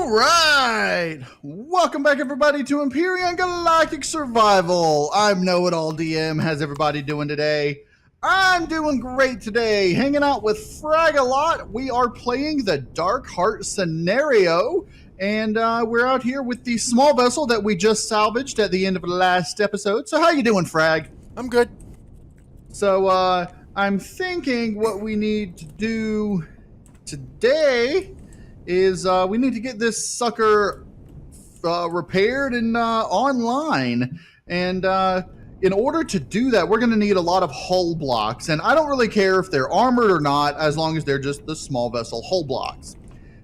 Alright! Welcome back everybody to Empyrion Galactic Survival. I'm Know-It-All DM. How's everybody doing today? I'm doing great today. Hanging out with Frag a lot. We are playing the Dark Heart scenario. And we're out here with the small vessel that we just salvaged at the end of the last episode. So how you doing, Frag? I'm good. So I'm thinking what we need to do today is we need to get this sucker repaired and online. And in order to do that, we're going to need a lot of hull blocks. And I don't really care if they're armored or not, as long as they're just the small vessel hull blocks.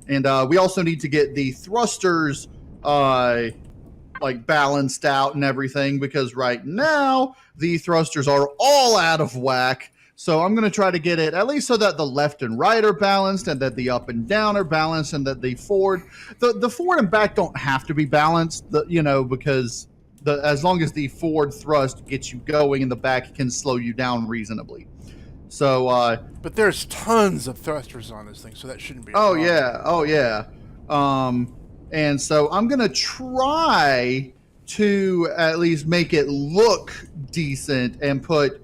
And we also need to get the thrusters like balanced out and everything, because right now the thrusters are all out of whack. So I'm going to try to get it at least so that the left and right are balanced, and that the up and down are balanced, and that the forward and back don't have to be balanced, because as long as the forward thrust gets you going and the back can slow you down reasonably. So but there's tons of thrusters on this thing, so that shouldn't be a oh problem. yeah. And so I'm going to try to at least make it look decent and put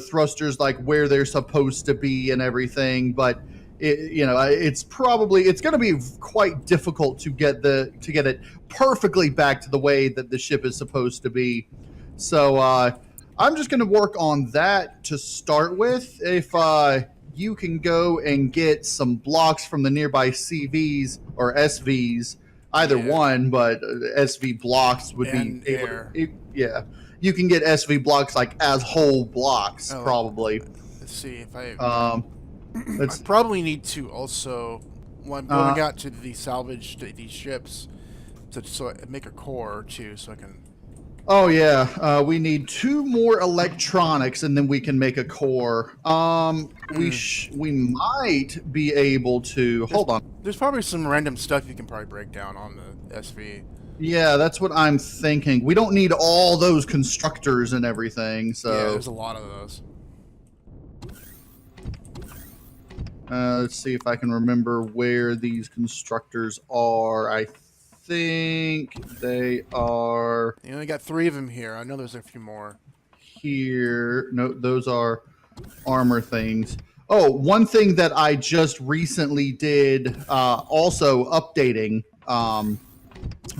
thrusters like where they're supposed to be and everything, but it's going to be quite difficult to get it perfectly back to the way that the ship is supposed to be. So I'm just going to work on that to start with. If you can go and get some blocks from the nearby CVs or SVs, either one, but SV blocks would be able to, you can get SV blocks like as whole blocks, probably. Let's see if I probably need to also, when I'm going out to the salvage these ships, so make a core or two so I can. Oh yeah, we need 2 more electronics and then we can make a core. We might be able to hold on. There's probably some random stuff you can probably break down on the SV. Yeah, that's what I'm thinking. We don't need all those constructors and everything, so yeah, there's a lot of those. Let's see if I can remember where these constructors are. I think they are. You only got 3 of them here. I know there's a few more. Here, no, those are armor things. Oh, one thing that I just recently did, also updating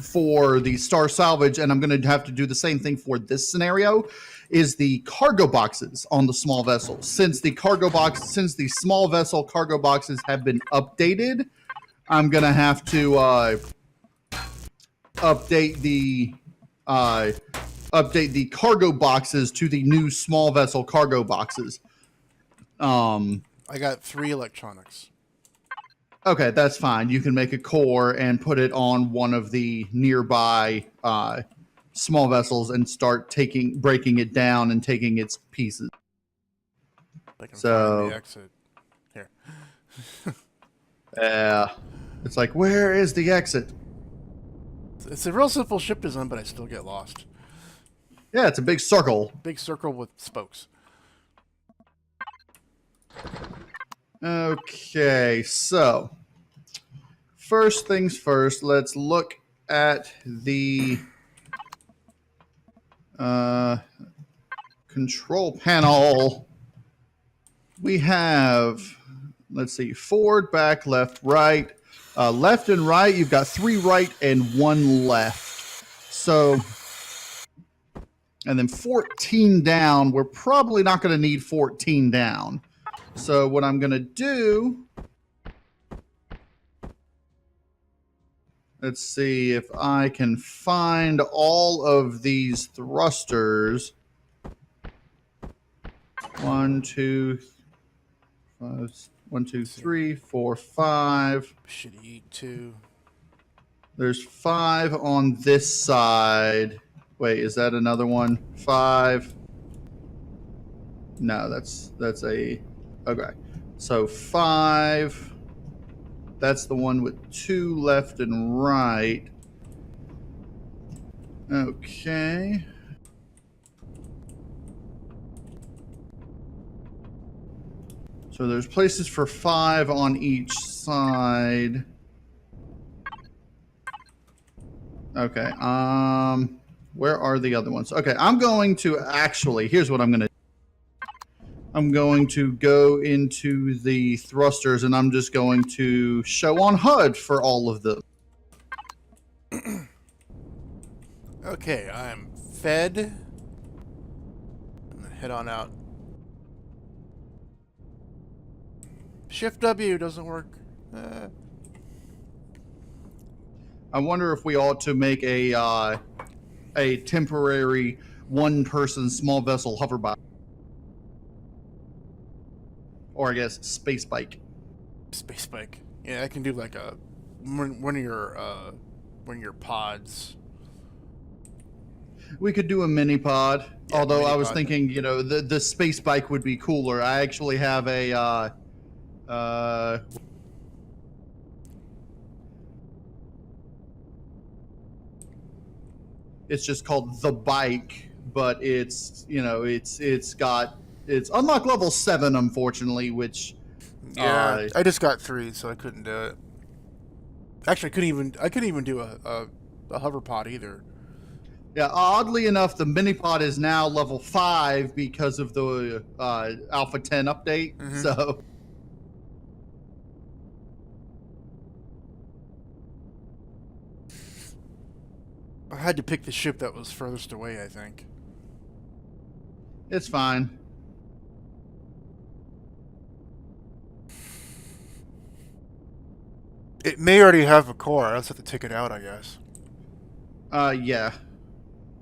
for the Star Salvage, and I'm going to have to do the same thing for this scenario, is the cargo boxes on the small vessel. Since the small vessel cargo boxes have been updated, I'm going to have to update the cargo boxes to the new small vessel cargo boxes. I got 3 electronics. Okay, that's fine. You can make a core and put it on one of the nearby small vessels and start breaking it down and taking its pieces. I can find the exit. Here. It's like, where is the exit? It's a real simple ship design, but I still get lost. Yeah, it's a big circle. Big circle with spokes. Okay, so first things first, let's look at the control panel. We have, let's see, forward, back, left, right. Left and right, you've got 3 right and 1 left. So, and then 14 down, we're probably not going to need 14 down. So what I'm going to do, let's see if I can find all of these thrusters. 1, 2, 3, 4, 5. Should eat 2. There's 5 on this side. Wait, is that another one? 5. No, that's a... Okay, so 5. That's the one with 2 left and right. Okay. So there's places for 5 on each side. Okay. Where are the other ones? Okay, I'm going to actually. Here's what I'm going to. I'm going to go into the thrusters, and I'm just going to show on HUD for all of them. Okay, I'm fed. I'm gonna head on out. Shift W doesn't work. I wonder if we ought to make a temporary one-person small vessel hover bike, or I guess space bike. Space bike. Yeah, I can do like a one of your pods. We could do a mini pod. Yeah, although mini I was pod. thinking, the space bike would be cooler. I actually have a it's just called the bike, but it's unlock level 7, unfortunately, which Yeah, I just got 3, so I couldn't do it. Actually, I couldn't even do a hover pod either. yeah, oddly enough, the mini pod is now level 5 because of the Alpha 10 update. Mm-hmm. So I had to pick the ship that was furthest away, I think. it's fine. It may already have a core. I'll just have to take it out, I guess. Yeah.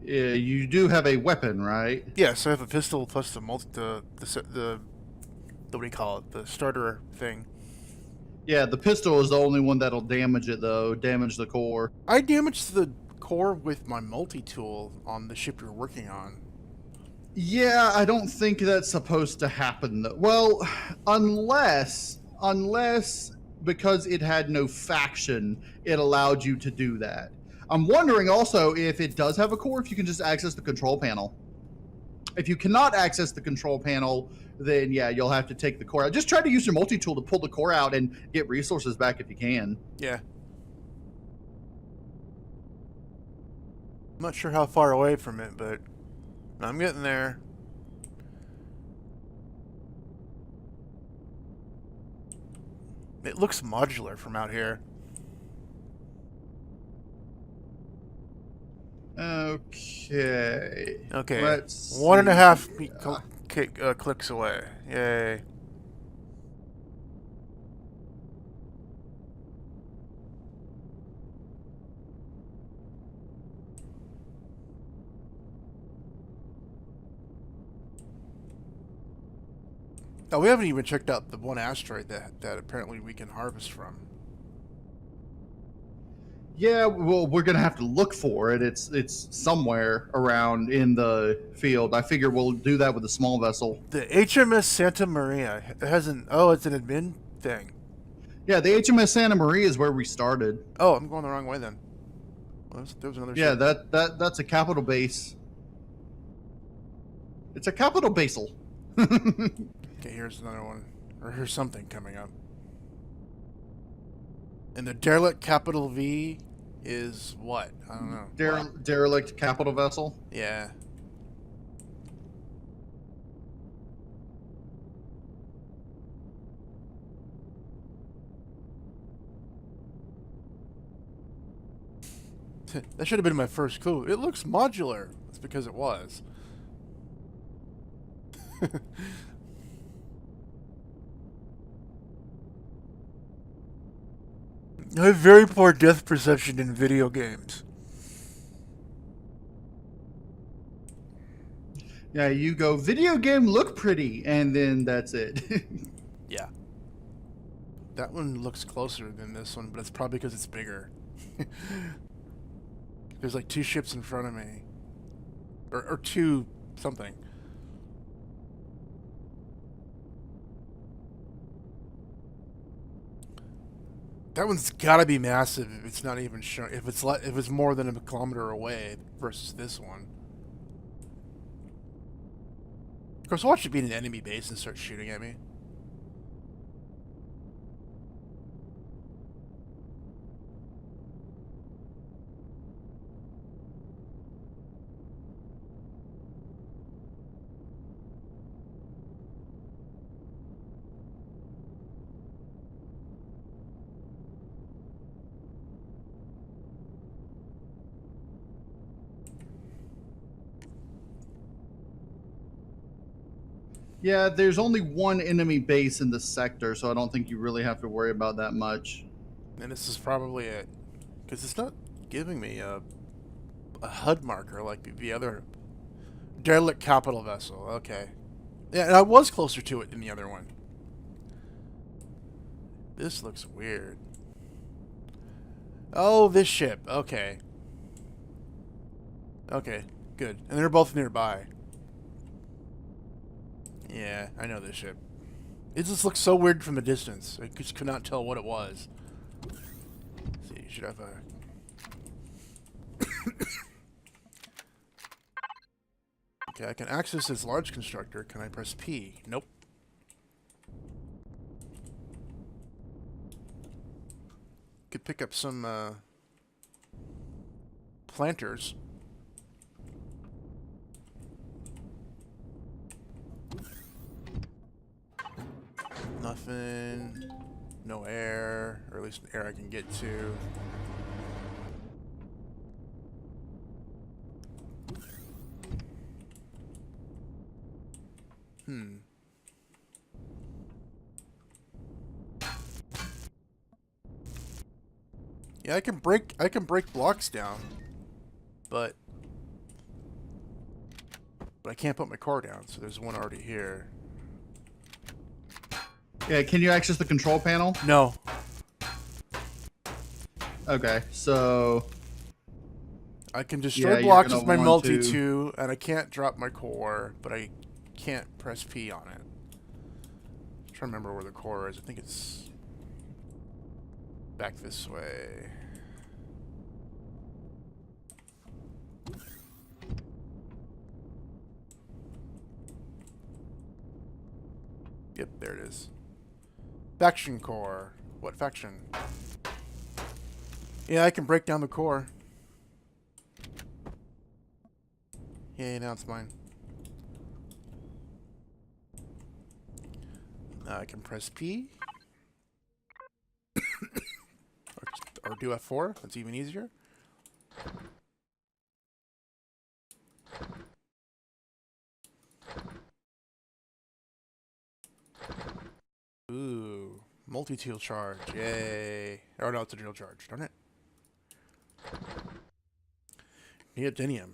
You do have a weapon, right? Yeah, so I have a pistol plus the what do you call it? The starter thing. Yeah, the pistol is the only one that'll damage it, though. Damage the core. I damaged the core with my multi-tool on the ship you're working on. Yeah, I don't think that's supposed to happen, though. Well, unless because it had no faction, it allowed you to do that. I'm wondering also if it does have a core, if you can just access the control panel. If you cannot access the control panel, then yeah, you'll have to take the core out. Just try to use your multi-tool to pull the core out and get resources back if you can. Yeah. I'm not sure how far away from it, but I'm getting there. It looks modular from out here. Okay. Okay. Let's 1.5 clicks away. Yay. Oh, we haven't even checked out the one asteroid that apparently we can harvest from. Yeah, well, we're gonna have to look for it. It's somewhere around in the field. I figure we'll do that with a small vessel. The HMS Santa Maria hasn't. Oh, it's an admin thing. Yeah, the HMS Santa Maria is where we started. Oh, I'm going the wrong way then. Well, there was another. Yeah, ship. that's a capital base. It's a capital basal. Okay, here's another one. Or here's something coming up. And the derelict capital V is what? I don't know. Derelict capital vessel. Yeah. That should have been my first clue. It looks modular. That's because it was. I have very poor depth perception in video games. Yeah, you go, video game look pretty, and then that's it. Yeah. That one looks closer than this one, but it's probably because it's bigger. There's like 2 ships in front of me. Or 2 something. That one's gotta be massive if it's not even shown. If it's more than a kilometer away versus this one. Of course, watch it be in an enemy base and start shooting at me. Yeah, there's only one enemy base in the sector, so I don't think you really have to worry about that much. And this is probably it. Because it's not giving me a HUD marker like the other derelict capital vessel. Okay. Yeah, and I was closer to it than the other one. This looks weird. Oh, this ship. Okay. Okay, good. And they're both nearby. Yeah, I know this ship. It just looks so weird from the distance. I just could not tell what it was. Let's see, you should have a... Okay, I can access this large constructor. Can I press P? Nope. Could pick up some planters. Nothing. No air, or at least air I can get to. Yeah, I can break blocks down, but I can't put my core down, so there's one already here. Yeah, can you access the control panel? No. Okay, so... I can destroy blocks with my multi-2, and I can't drop my core, but I can't press P on it. I'm trying to remember where the core is. I think it's back this way. Yep, there it is. Faction core. What faction? Yeah, I can break down the core. Yay, now it's mine. Now I can press P. or do F4. That's even easier. Ooh. Multi-tool charge. Yay. Oh no, it's a drill charge. Darn it. Neodymium.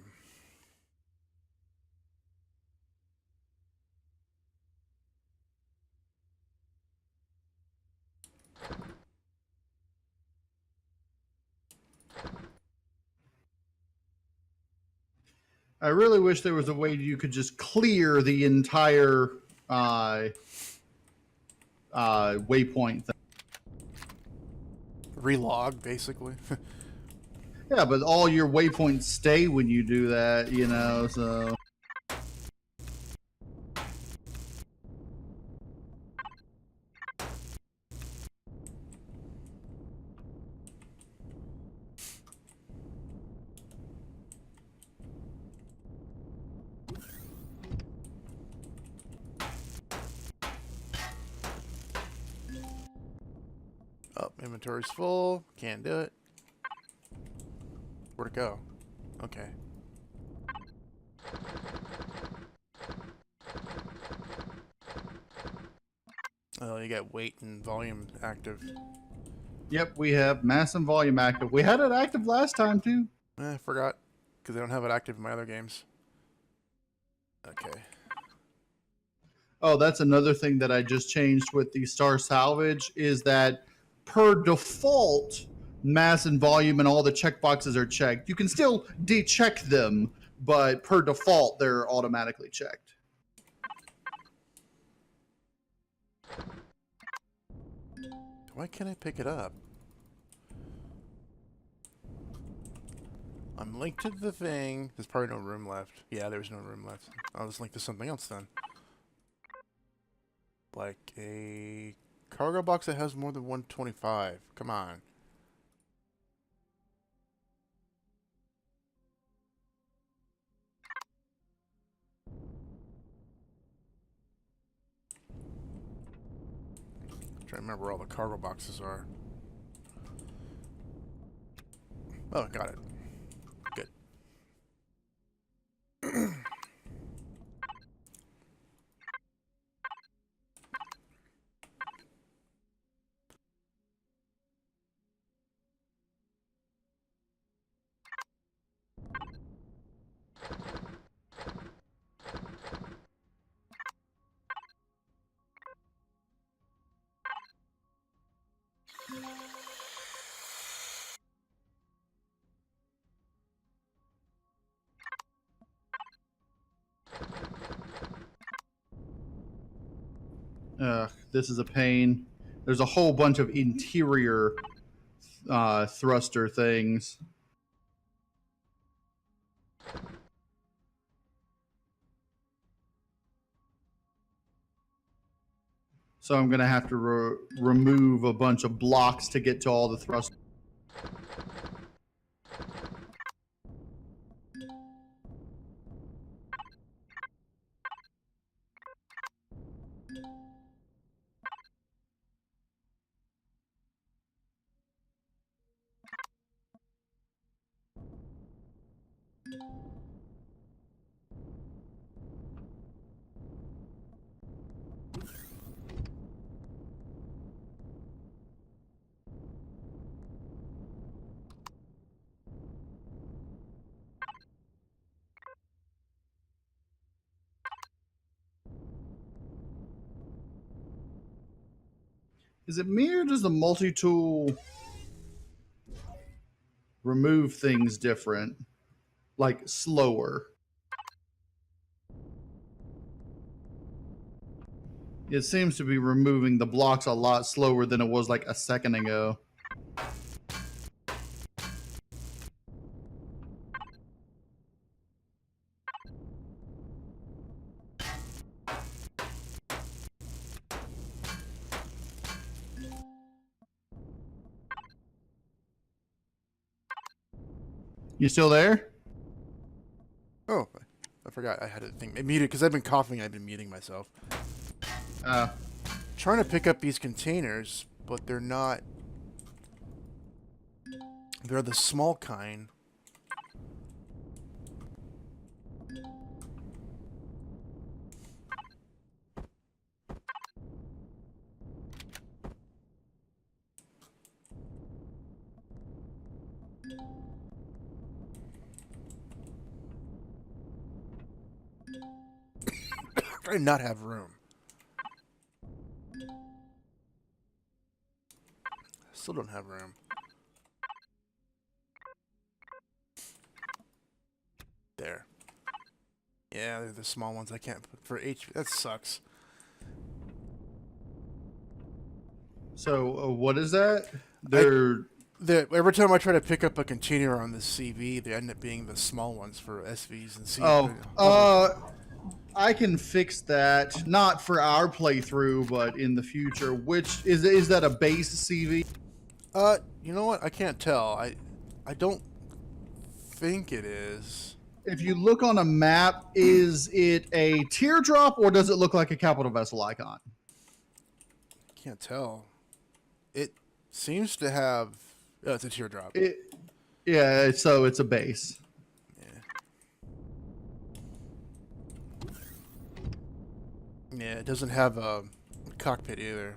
I really wish there was a way you could just clear the entire waypoint thing. Relog, basically. Yeah, but all your waypoints stay when you do that, you know, so... Oh, inventory's full. Can't do it. Where'd it go? Okay. Oh, you got weight and volume active. Yep, we have mass and volume active. We had it active last time, too. I forgot. Because I don't have it active in my other games. Okay. Oh, that's another thing that I just changed with the Star Salvage is that per default, mass and volume and all the checkboxes are checked. You can still decheck them, but per default, they're automatically checked. Why can't I pick it up? I'm linked to the thing. There's probably no room left. Yeah, there's no room left. I'll just link to something else then. Like a cargo box that has more than 125. Come on. I'm trying to remember where all the cargo boxes are. Oh, got it. Good. This is a pain. There's a whole bunch of interior thruster things. So I'm going to have to remove a bunch of blocks to get to all the thrusters. Is it me or does the multi-tool remove things different? Like slower? It seems to be removing the blocks a lot slower than it was like a second ago. You still there? Oh, I forgot I had a thing muted because I've been coughing. I've been muting myself. Trying to pick up these containers, but they're not. They're the small kind. I not have room. Still don't have room. There. Yeah, they're the small ones I can't put for HP. That sucks. So what is that? They're every time I try to pick up a container on the CV, they end up being the small ones for SVs and CVs. I can fix that. Not for our playthrough, but in the future. Which is that a base CV? You know what? I can't tell. I don't think it is. If you look on a map, is it a teardrop or does it look like a capital vessel icon? Can't tell. It seems to have. Oh, it's a teardrop. Yeah, so it's a base. Yeah, it doesn't have a cockpit either.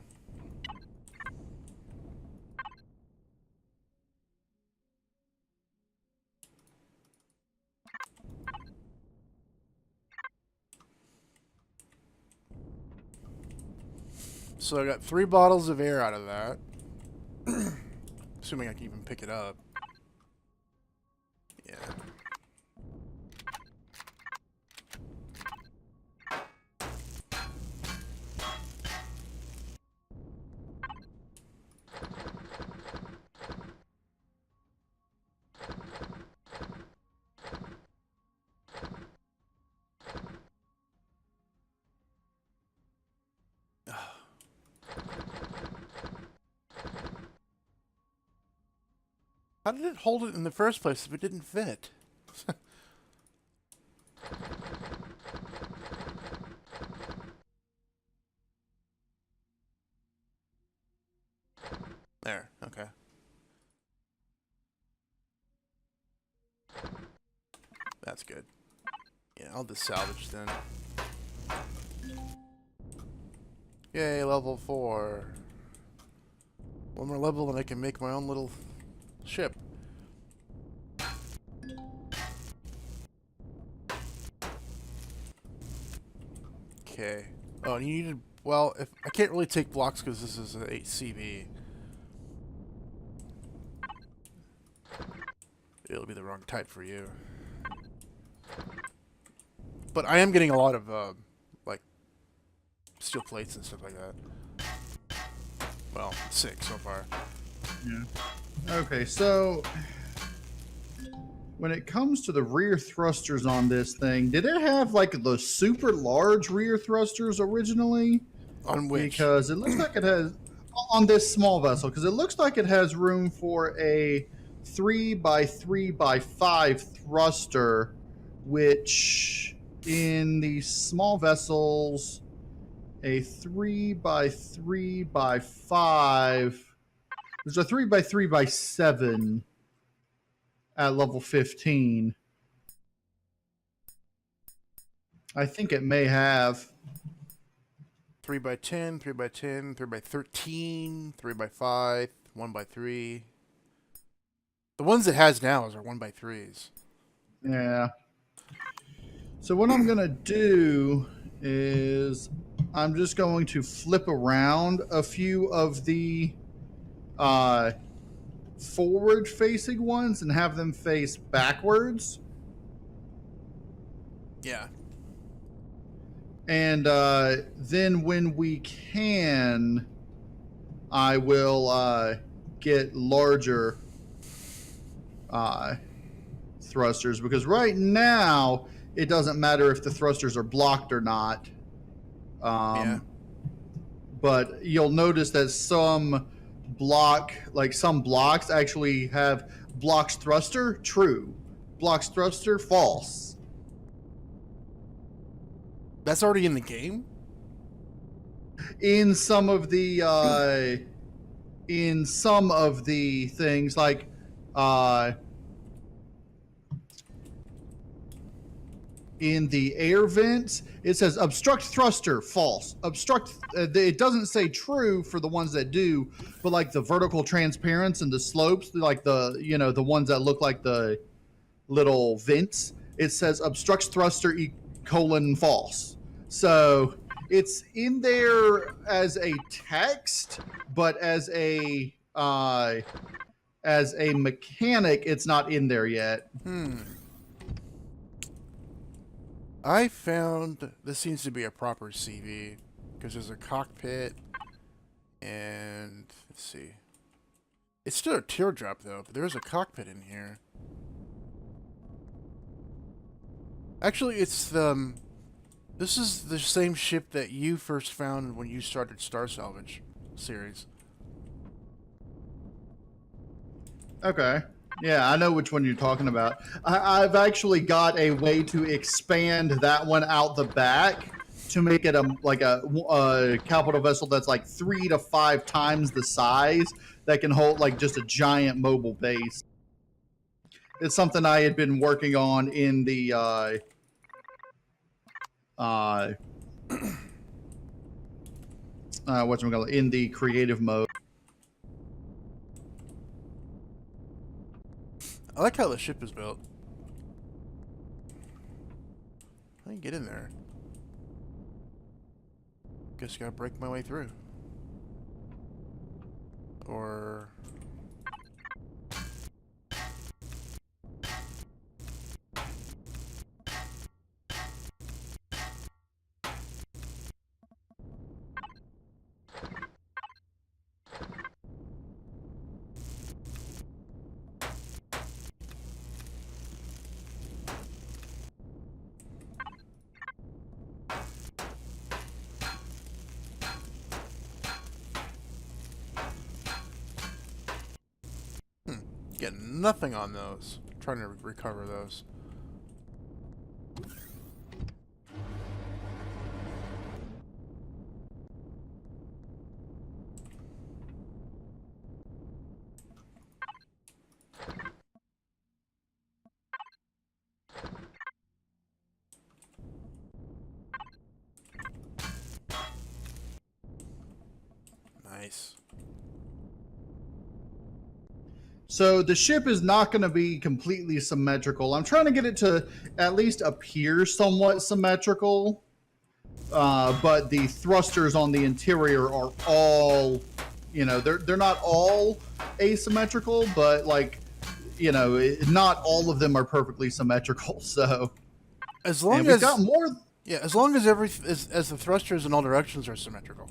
So I got 3 bottles of air out of that. Assuming I can even pick it up. Yeah. How did it hold it in the first place if it didn't fit? There, okay. That's good. Yeah, I'll just salvage then. Yay, level 4. One more level and I can make my own little ship. Okay. Oh, and you needed... Well, if I can't really take blocks because this is an 8CV. It'll be the wrong type for you. But I am getting a lot of, like, steel plates and stuff like that. Well, 6 so far. Yeah. Okay, so when it comes to the rear thrusters on this thing, did it have like the super large rear thrusters originally? On which? Because it looks like it has on this small vessel, because it looks like it has room for a 3x3x5 thruster, which in the small vessels, a 3x3x5, there's a 3x3x7 at level 15. I think it may have 3x10, 3x10, 3x13, 3x5, 1x3. The ones it has now are 1x3s. Yeah. So what I'm going to do is I'm just going to flip around a few of the forward-facing ones and have them face backwards. Yeah. And then when we can, I will get larger thrusters, because right now it doesn't matter if the thrusters are blocked or not. Yeah. But you'll notice that some blocks actually have blocks thruster true, blocks thruster false. That's already in the game? In some of the things, like in the air vents, it says obstruct thruster false. Obstruct, it doesn't say true for the ones that do, but like the vertical transparents and the slopes, like the ones that look like the little vents, it says obstructs thruster false. So it's in there as a text, but as a mechanic, it's not in there yet. I found this seems to be a proper CV because there's a cockpit and let's see. It's still a teardrop though, but there's a cockpit in here. Actually, it's this is the same ship that you first found when you started Star Salvage series. Okay. Yeah, I know which one you're talking about. I've actually got a way to expand that one out the back to make it a capital vessel that's like 3 to 5 times the size, that can hold like just a giant mobile base. It's something I had been working on in the in the creative mode. I like how the ship is built. I can get in there. Guess I gotta break my way through. Or... Get nothing on those. I'm trying to recover those. Nice. So the ship is not going to be completely symmetrical. I'm trying to get it to at least appear somewhat symmetrical, but the thrusters on the interior are all, they're not all asymmetrical, but like, not all of them are perfectly symmetrical. So As long and as we've got more. Yeah, as long as as the thrusters in all directions are symmetrical.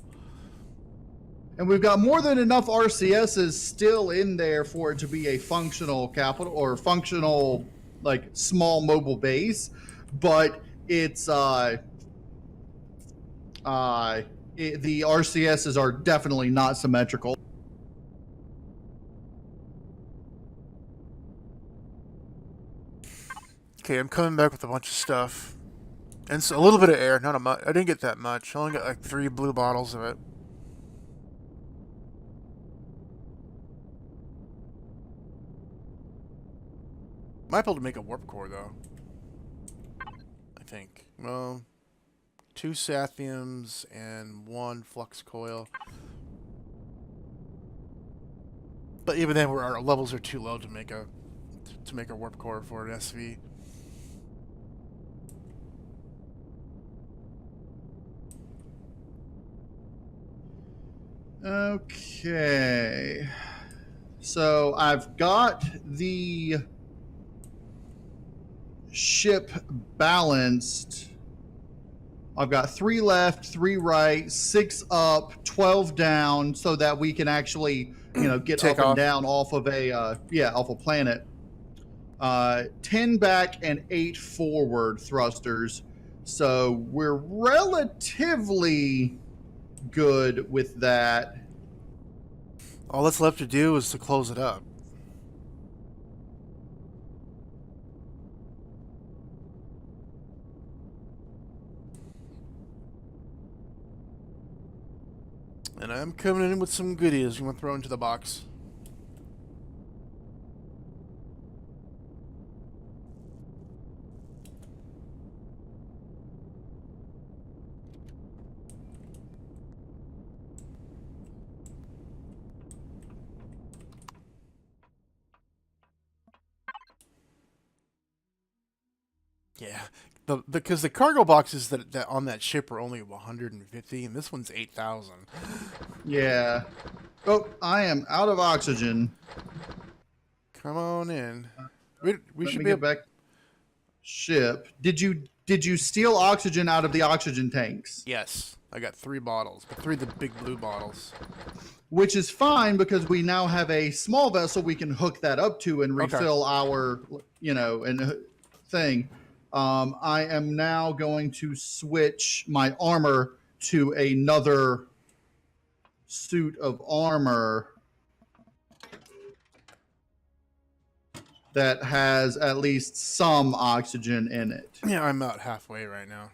And we've got more than enough RCSs still in there for it to be a functional capital or functional like small mobile base, but it's the RCSs are definitely not symmetrical. Okay, I'm coming back with a bunch of stuff. And a little bit of air, not a much. I didn't get that much. I only got like 3 blue bottles of it. Might be able to make a warp core though. I think. Well, 2 sathiums and 1 flux coil. But even then, our levels are too low to make a warp core for an SV. Okay. So I've got the ship balanced. I've got 3 left, 3 right, 6 up, 12 down, so that we can actually, get Take up off. and down off of off a planet. 10 back and 8 forward thrusters. So we're relatively good with that. All that's left to do is to close it up. And I'm coming in with some goodies you want to throw into the box. Yeah, because the cargo boxes that on that ship are only 150, and this one's 8,000. Yeah. Oh, I am out of oxygen. Come on in. We Let should me be get back. Ship. Did you steal oxygen out of the oxygen tanks? Yes, I got 3 bottles, but 3 of the big blue bottles. Which is fine because we now have a small vessel we can hook that up to and refill our, thing. I am now going to switch my armor to another suit of armor that has at least some oxygen in it. Yeah, I'm about halfway right now.